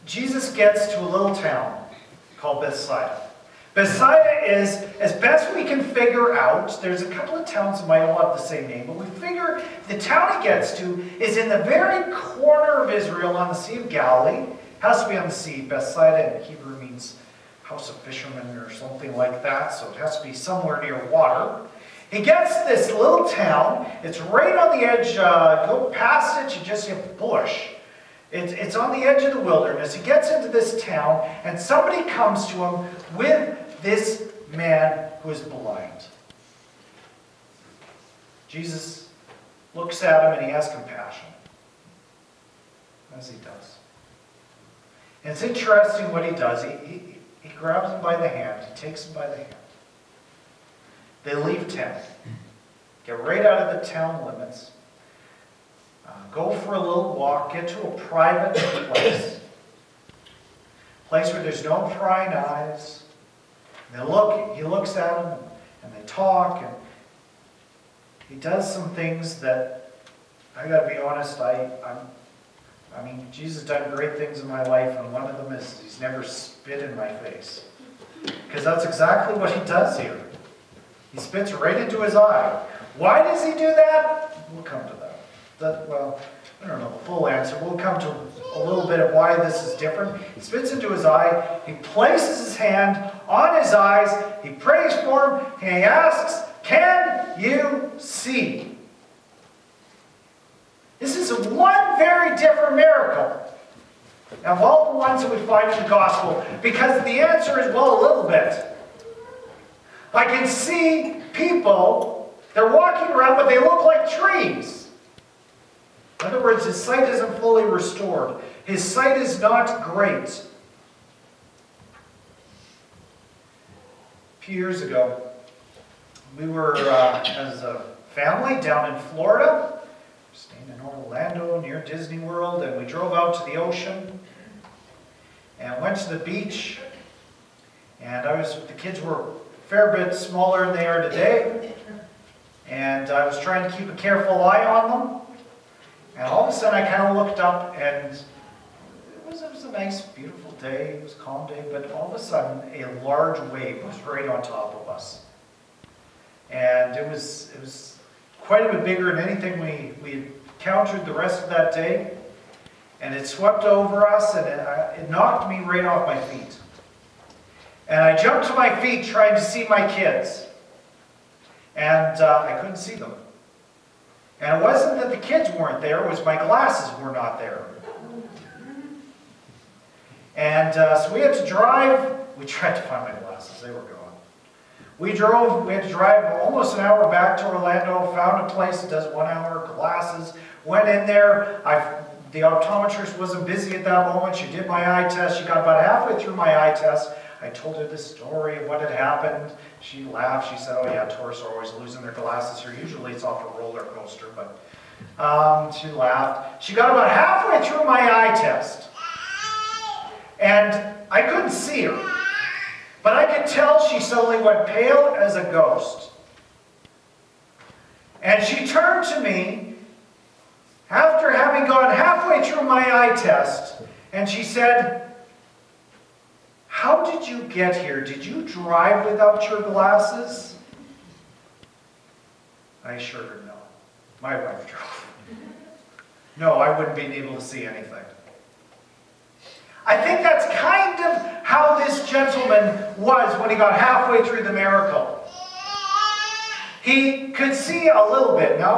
Jesus gets to a little town called Bethsaida. Bethsaida is, as best we can figure out, there's a couple of towns that might all have the same name, but we figure the town he gets to is in the very corner of Israel on the Sea of Galilee. It has to be on the sea. Bethsaida in Hebrew means house of fishermen or something like that, so it has to be somewhere near water. He gets to this little town. It's right on the edge. Go past it, you just see a bush. It's on the edge of the wilderness. He gets into this town, and somebody comes to him with this man who is blind. Jesus looks at him and he has compassion, as he does. And it's interesting what he does. He grabs him by the hand. He takes him by the hand. They leave town. Get right out of the town limits. Go for a little walk. Get to a private place. Place where there's no prying eyes. And he looks at him and they talk. And he does some things that, I got to be honest, I mean, Jesus has done great things in my life, and one of them is he's never spit in my face. Because that's exactly what he does here. He spits right into his eye. Why does he do that? We'll come to that. Well, I don't know the full answer. We'll come to a little bit of why this is different. He spits into his eye. He places his hand on his eyes. He prays for him. And he asks, "Can you see?" This is one very different miracle of all the ones that we find in the gospel, because the answer is, well, a little bit. I can see people, they're walking around, but they look like trees. In other words, his sight isn't fully restored. His sight is not great. A few years ago, we were, as a family, down in Florida. Staying in Orlando near Disney World, and we drove out to the ocean and went to the beach. And the kids were a fair bit smaller than they are today, and I was trying to keep a careful eye on them. And all of a sudden I kind of looked up, and it was a nice, beautiful day. It was a calm day, but all of a sudden a large wave was right on top of us. And it was quite a bit bigger than anything we encountered the rest of that day. And it swept over us, and it knocked me right off my feet. And I jumped to my feet trying to see my kids. And I couldn't see them. And it wasn't that the kids weren't there, it was my glasses were not there. And so we had to drive. We tried to find my glasses, they were gone. We had to drive almost an hour back to Orlando, found a place that does 1 hour glasses, went in there. The optometrist wasn't busy at that moment. She did my eye test. She got about halfway through my eye test. I told her the story of what had happened. She laughed. She said, "Oh yeah, tourists are always losing their glasses here. Usually it's off a roller coaster," but she laughed. She got about halfway through my eye test, and I couldn't see her. But I could tell she suddenly went pale as a ghost. And she turned to me after having gone halfway through my eye test, and she said, "How did you get here? Did you drive without your glasses?" I assured her no. My wife drove. No, I wouldn't be able to see anything. I think that's kind of how this gentleman was when he got halfway through the miracle. He could see a little bit. Now,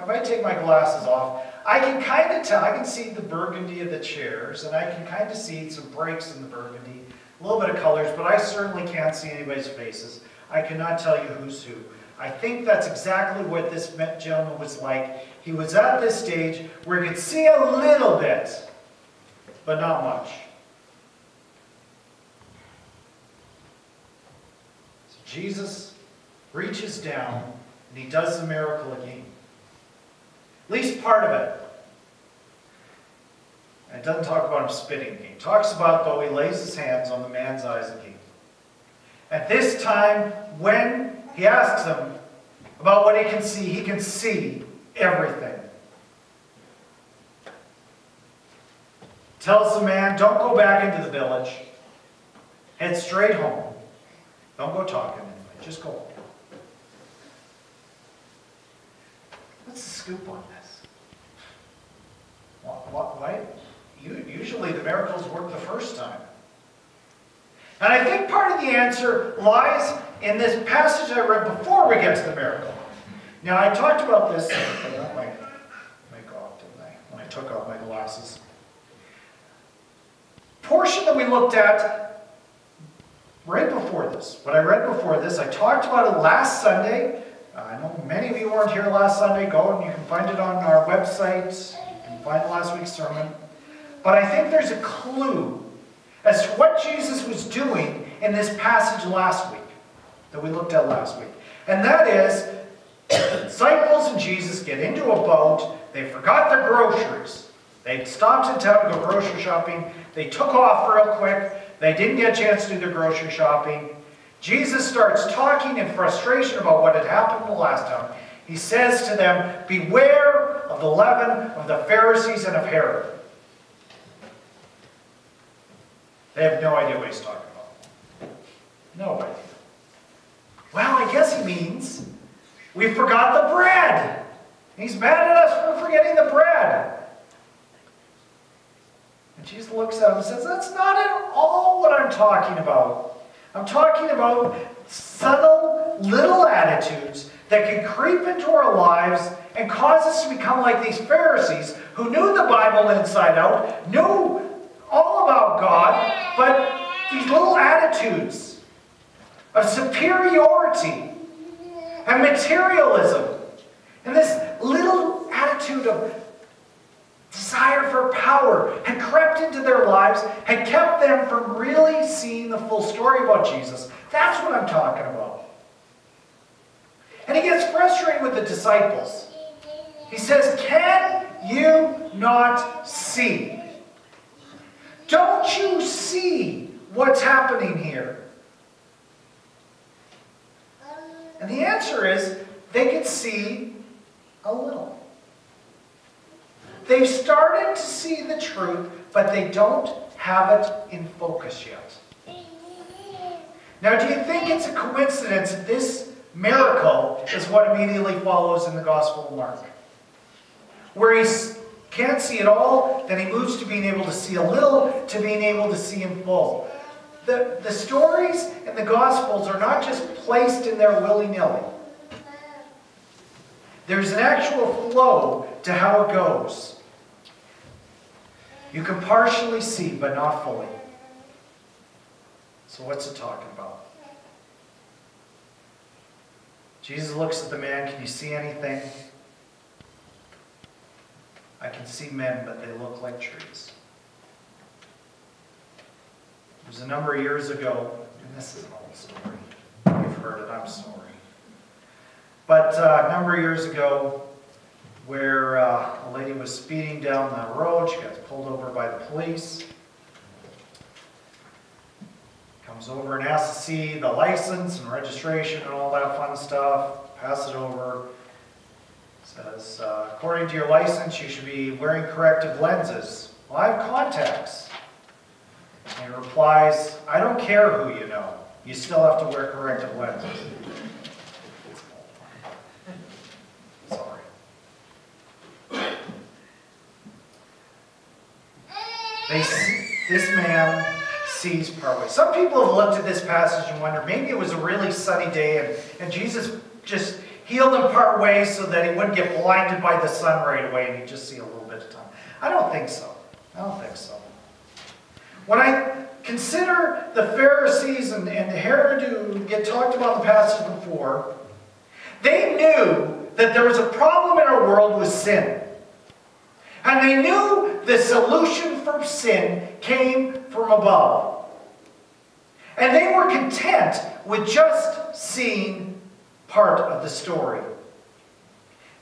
if I take my glasses off, I can kind of tell. I can see the burgundy of the chairs, and I can kind of see some breaks in the burgundy, a little bit of colors, but I certainly can't see anybody's faces. I cannot tell you who's who. I think that's exactly what this gentleman was like. He was at this stage where he could see a little bit, but not much. So Jesus reaches down and he does the miracle again. At least part of it. And it doesn't talk about him spitting again. It talks about, though, he lays his hands on the man's eyes again. At this time, when he asks him about what he can see everything. tells the man, don't go back into the village. Head straight home. Don't go talking anyway. Just go home. What's the scoop on this? Why? Usually the miracles work the first time. And I think part of the answer lies in this passage I read before we get to the miracle. Now, I talked about this, I got my mic off, didn't I? When I took off my glasses. Portion that we looked at right before this, what I read before this, I talked about it last Sunday. I know many of you weren't here last Sunday. Go and you can find it on our website. You can find last week's sermon. But I think there's a clue as to what Jesus was doing in this passage last week, that we looked at last week. And that is, the disciples and Jesus get into a boat. They forgot their groceries. They stopped in town to go grocery shopping. They took off real quick. They didn't get a chance to do their grocery shopping. Jesus starts talking in frustration about what had happened the last time. He says to them, beware of the leaven of the Pharisees and of Herod. They have no idea what he's talking about. No idea. Well, I guess he means we forgot the bread. He's mad at us for forgetting the bread. And Jesus looks at him and says, that's not at all what I'm talking about. I'm talking about subtle little attitudes that can creep into our lives and cause us to become like these Pharisees who knew the Bible inside out, knew all about God, but these little attitudes of superiority and materialism and this little attitude of desire for power had crept into their lives, had kept them from really seeing the full story about Jesus. That's what I'm talking about. And he gets frustrated with the disciples. He says, can you not see? Don't you see what's happening here? And the answer is, they could see a little. They've started to see the truth, but they don't have it in focus yet. Now, do you think it's a coincidence that this miracle is what immediately follows in the Gospel of Mark? Where he can't see it all, then he moves to being able to see a little, to being able to see in full. The stories in the Gospels are not just placed in there willy-nilly. There's an actual flow to how it goes. You can partially see, but not fully. So what's it talking about? Jesus looks at the man, can you see anything? I can see men, but they look like trees. It was a number of years ago, and this is an old story. You've heard it, I'm sorry. But a number of years ago, where a lady was speeding down the road, she got pulled over by the police. Comes over and asks to see the license and registration and all that fun stuff. Pass it over. Says, according to your license, you should be wearing corrective lenses. Well, I have contacts. And he replies, I don't care who you know. You still have to wear corrective lenses. Sorry. This man sees partway. Some people have looked at this passage and wonder, maybe it was a really sunny day and Jesus just healed him part way so that he wouldn't get blinded by the sun right away and he'd just see a little bit of time. I don't think so. I don't think so. When I consider the Pharisees and Herod who get talked about in the passage before, they knew that there was a problem in our world with sin. And they knew the solution for sin came from above. And they were content with just seeing part of the story.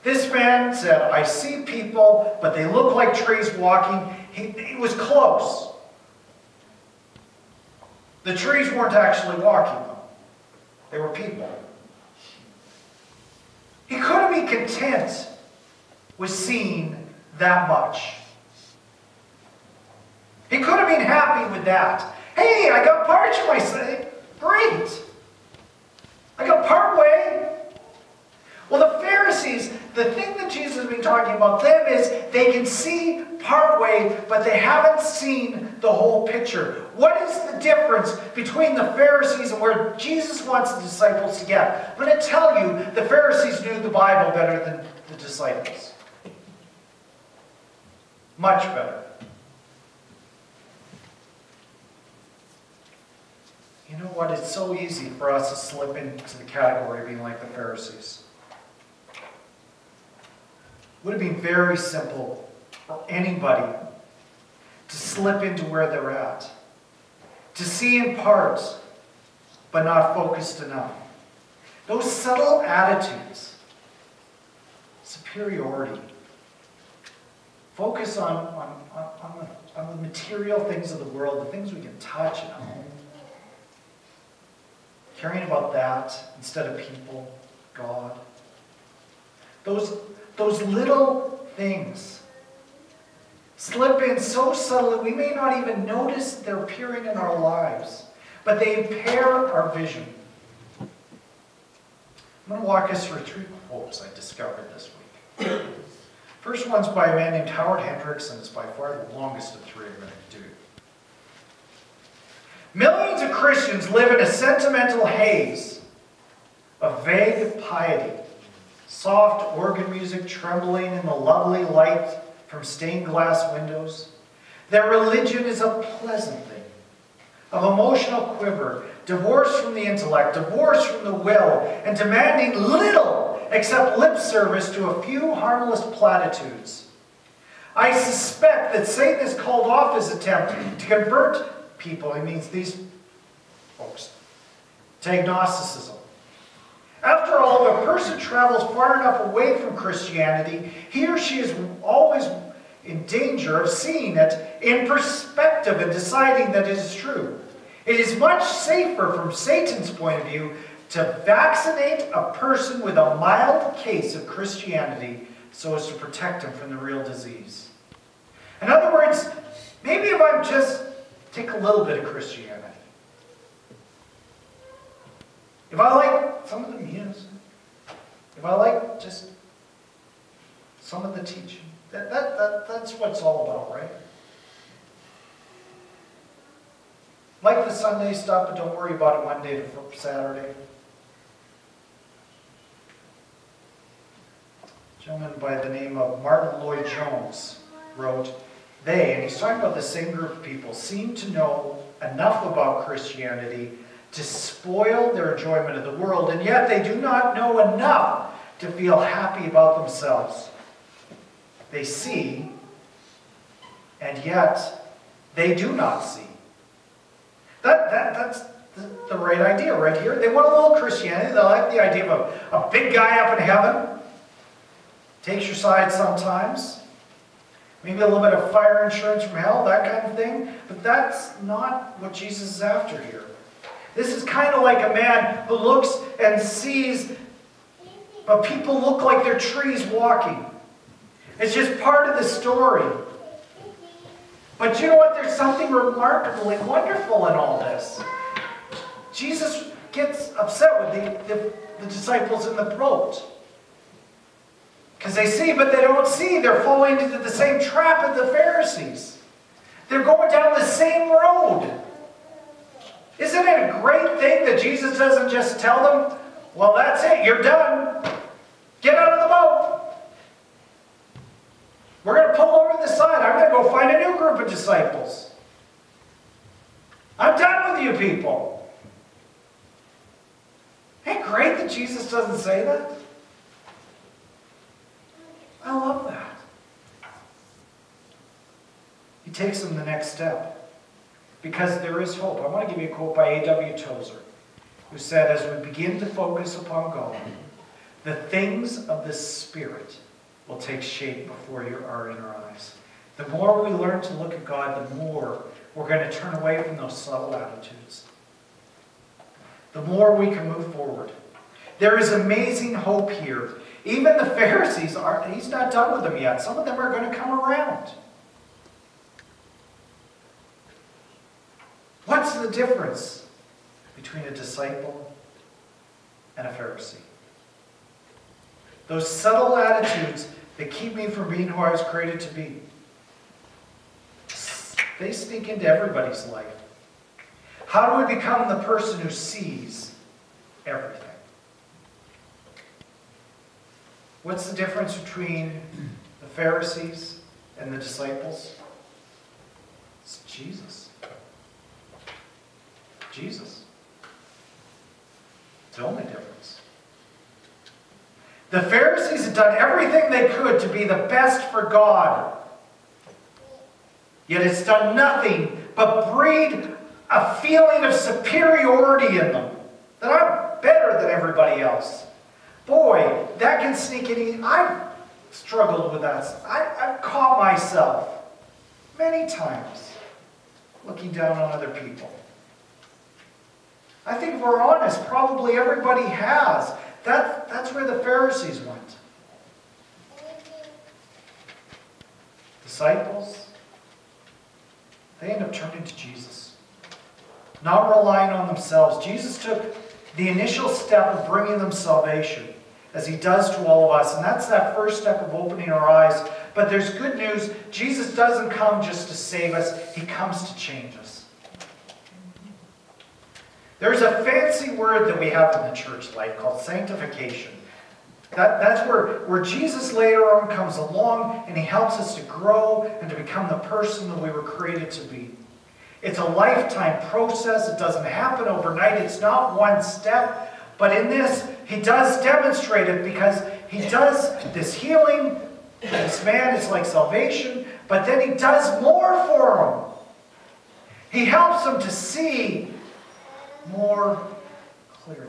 This man said, I see people, but they look like trees walking. He was close. The trees weren't actually walking, though. They were people. He couldn't be content with seeing that much. He could have been happy with that. Hey, I got part of my say. Great. I got part way. Well, the Pharisees, the thing that Jesus has been talking about them is they can see part way, but they haven't seen the whole picture. What is the difference between the Pharisees and where Jesus wants the disciples to get? I'm going to tell you, the Pharisees knew the Bible better than the disciples. Much better. You know what? It's so easy for us to slip into the category of being like the Pharisees. It would have been very simple for anybody to slip into where they're at. To see in parts, but not focused enough. Those subtle attitudes. Superiority. Focus on the material things of the world, the things we can touch and own. Caring about that instead of people, God. Those little things slip in so subtly we may not even notice they're appearing in our lives, but they impair our vision. I'm going to walk us through 3 quotes I discovered this week. First one's by a man named Howard Hendricks, and it's by far the longest of 3 I'm going to do. Millions of Christians live in a sentimental haze of vague piety. Soft organ music trembling in the lovely light from stained glass windows. Their religion is a pleasant thing, of emotional quiver, divorced from the intellect, divorced from the will, and demanding little except lip service to a few harmless platitudes. I suspect that Satan has called off his attempt to convert people, he means these folks, to agnosticism. After all, if a person travels far enough away from Christianity, he or she is always in danger of seeing it in perspective and deciding that it is true. It is much safer from Satan's point of view to vaccinate a person with a mild case of Christianity so as to protect him from the real disease. In other words, maybe if I just take a little bit of Christianity, if I like some of the music, if I like just some of the teaching, that's what it's all about, right? Like the Sunday stuff, but don't worry about it Monday to Saturday. A gentleman by the name of Martin Lloyd-Jones wrote, "They," and he's talking about the same group of people, "seem to know enough about Christianity to spoil their enjoyment of the world, and yet they do not know enough to feel happy about themselves. They see, and yet they do not see." That's the right idea right here. They want a little Christianity. They like the idea of a big guy up in heaven. Takes your side sometimes. Maybe a little bit of fire insurance from hell, that kind of thing. But that's not what Jesus is after here. This is kind of like a man who looks and sees, but people look like they're trees walking. It's just part of the story. But you know what? There's something remarkably wonderful in all this. Jesus gets upset with the disciples in the boat. Because they see, but they don't see. They're falling into the same trap as the Pharisees. They're going down the same road. Isn't it a great thing that Jesus doesn't just tell them, well, that's it, you're done. Get out of the boat. We're going to pull over the side. I'm going to go find a new group of disciples. I'm done with you people. Hey, great that Jesus doesn't say that. I love that. He takes them the next step. Because there is hope. I want to give you a quote by A.W. Tozer, who said, as we begin to focus upon God, the things of the Spirit will take shape before our inner eyes. The more we learn to look at God, the more we're going to turn away from those subtle attitudes. The more we can move forward. There is amazing hope here. Even the Pharisees he's not done with them yet. Some of them are going to come around. What's the difference between a disciple and a Pharisee? Those subtle attitudes that keep me from being who I was created to be. They sneak into everybody's life. How do we become the person who sees everything? What's the difference between the Pharisees and the disciples? It's Jesus. Jesus. It's the only difference. The Pharisees had done everything they could to be the best for God. Yet it's done nothing but breed a feeling of superiority in them. That I'm better than everybody else. Boy, that can sneak in. I've struggled with that. I've caught myself many times looking down on other people. I think if we're honest, probably everybody has. That's where the Pharisees went. Disciples, they end up turning to Jesus. Not relying on themselves. Jesus took the initial step of bringing them salvation, as he does to all of us. And that's that first step of opening our eyes. But there's good news. Jesus doesn't come just to save us. He comes to change us. There's a fancy word that we have in the church life called sanctification. That's where Jesus later on comes along and he helps us to grow and to become the person that we were created to be. It's a lifetime process. It doesn't happen overnight. It's not one step. But in this, he does demonstrate it because he does this healing. This man is like salvation. But then he does more for him. He helps him to see more clearly.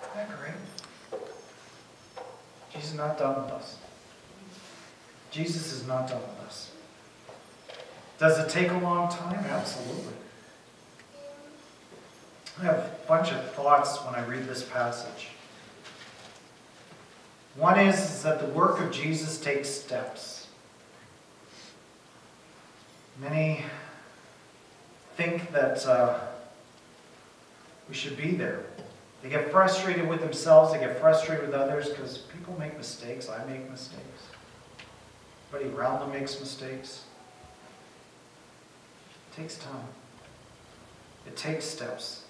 Isn't that great? Jesus is not done with us. Jesus is not done with us. Does it take a long time? Absolutely. I have a bunch of thoughts when I read this passage. One is that the work of Jesus takes steps. Many think that we should be there. They get frustrated with themselves, they get frustrated with others because people make mistakes. I make mistakes. Everybody around them makes mistakes. It takes time. It takes steps.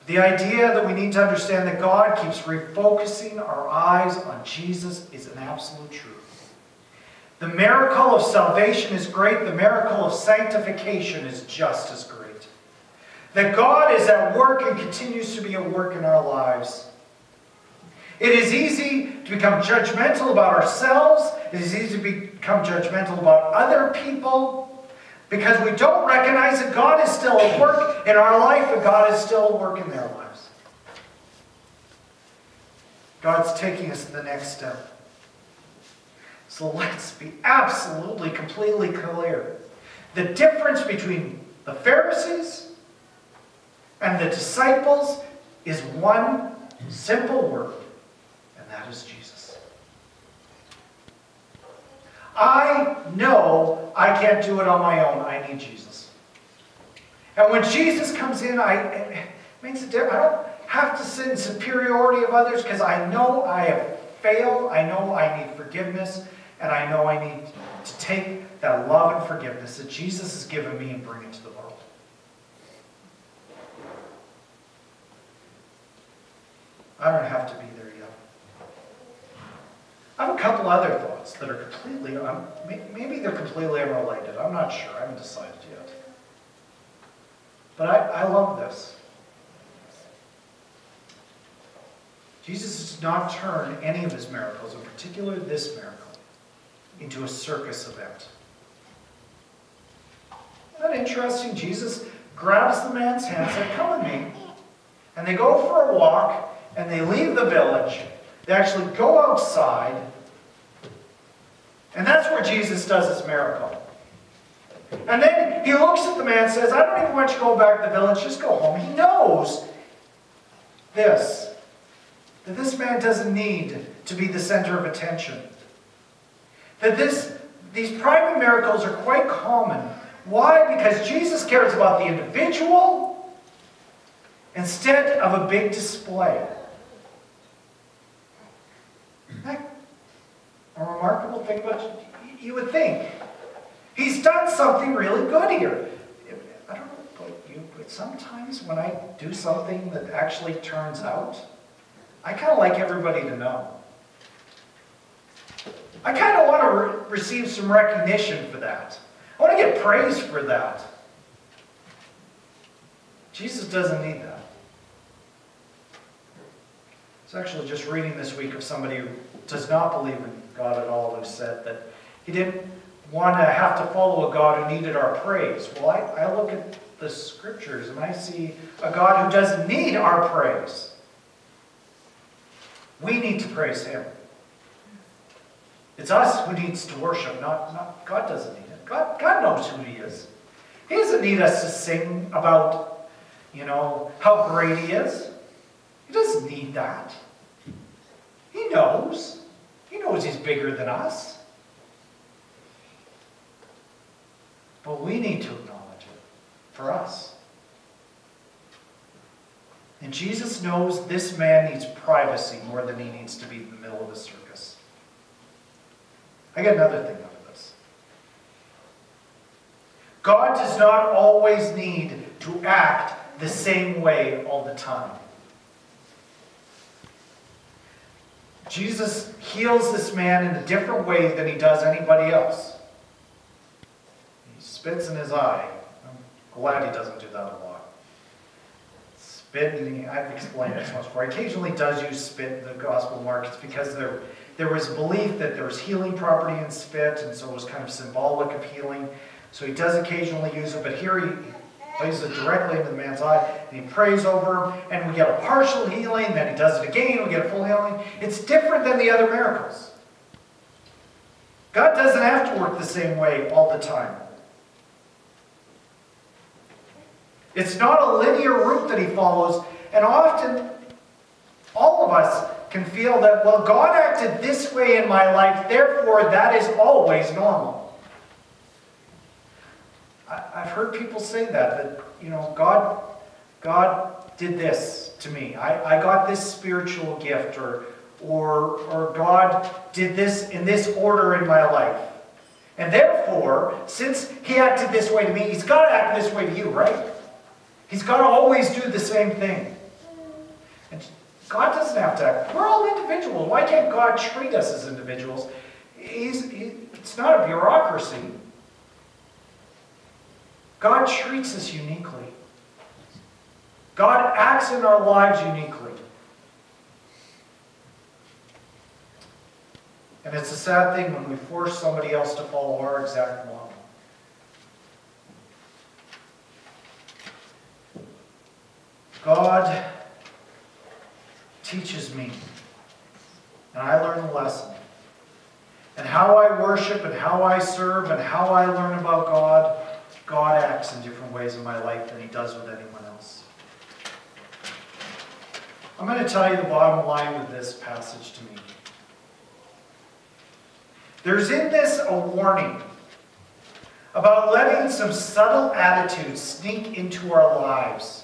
The idea that we need to understand that God keeps refocusing our eyes on Jesus is an absolute truth. The miracle of salvation is great. The miracle of sanctification is just as great. That God is at work and continues to be at work in our lives. It is easy to become judgmental about ourselves. It is easy to become judgmental about other people because we don't recognize that God is still at work in our life and God is still at work in their lives. God's taking us to the next step. So let's be absolutely, completely clear. The difference between the Pharisees and the disciples is one simple word, and that is Jesus. I know I can't do it on my own. I need Jesus. And when Jesus comes in, it makes a difference. I don't have to sit in superiority of others because I know I have failed. I know I need forgiveness. And I know I need to take that love and forgiveness that Jesus has given me and bring it to the world. I don't have to be there yet. I have a couple other thoughts that are completely, maybe they're completely unrelated. I'm not sure. I haven't decided yet. But I love this. Jesus does not turn any of his miracles, in particular this miracle, into a circus event. Isn't that interesting? Jesus grabs the man's hand and says, "Come with me." And they go for a walk, and they leave the village. They actually go outside. And that's where Jesus does his miracle. And then he looks at the man and says, "I don't even want you to go back to the village, just go home." He knows this, that this man doesn't need to be the center of attention. That this these private miracles are quite common. Why? Because Jesus cares about the individual instead of a big display. Isn't that a remarkable thing about you would think? He's done something really good here. I don't know about you, but sometimes when I do something that actually turns out, I kind of like everybody to know. I kind of want to receive some recognition for that. I want to get praise for that. Jesus doesn't need that. I was actually just reading this week of somebody who does not believe in God at all, who said that he didn't want to have to follow a God who needed our praise. Well, I look at the scriptures and I see a God who doesn't need our praise. We need to praise him. It's us who needs to worship, not God doesn't need it. God knows who he is. He doesn't need us to sing about, how great he is. He doesn't need that. He knows. He knows he's bigger than us. But we need to acknowledge it for us. And Jesus knows this man needs privacy more than he needs to be in the middle of a circus. I get another thing out of this. God does not always need to act the same way all the time. Jesus heals this man in a different way than he does anybody else. He spits in his eye. I'm glad he doesn't do that a lot. Spit, I've explained this once before. He occasionally does use spit in the Gospel of Mark. It's because there was a belief that there was healing property in spit, and so it was kind of symbolic of healing. So he does occasionally use it, but here he places it directly into the man's eye, and he prays over him, and we get a partial healing, then he does it again, we get a full healing. It's different than the other miracles. God doesn't have to work the same way all the time. It's not a linear route that he follows, and often all of us can feel that, well, God acted this way in my life, therefore that is always normal. I've heard people say that God did this to me. I got this spiritual gift, or God did this in this order in my life. And therefore, since he acted this way to me, he's got to act this way to you, right? He's got to always do the same thing. And God doesn't have to act. We're all individuals. Why can't God treat us as individuals? It's not a bureaucracy. God treats us uniquely. God acts in our lives uniquely. And it's a sad thing when we force somebody else to follow our exact model. God teaches me, and I learn a lesson. And how I worship and how I serve and how I learn about God, God acts in different ways in my life than he does with anyone else. I'm going to tell you the bottom line with this passage to me. There's in this a warning about letting some subtle attitudes sneak into our lives.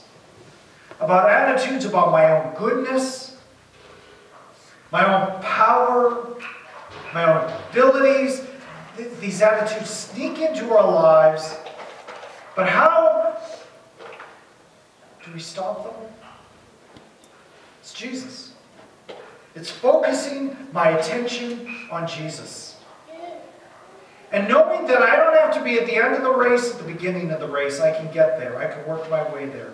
About attitudes about my own goodness, my own power, my own abilities. These attitudes sneak into our lives. But how do we stop them? It's Jesus. It's focusing my attention on Jesus. And knowing that I don't have to be at the end of the race, at the beginning of the race. I can get there. I can work my way there.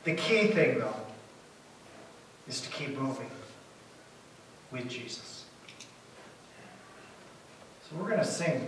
The key thing, though, is to keep moving with Jesus. So we're going to sing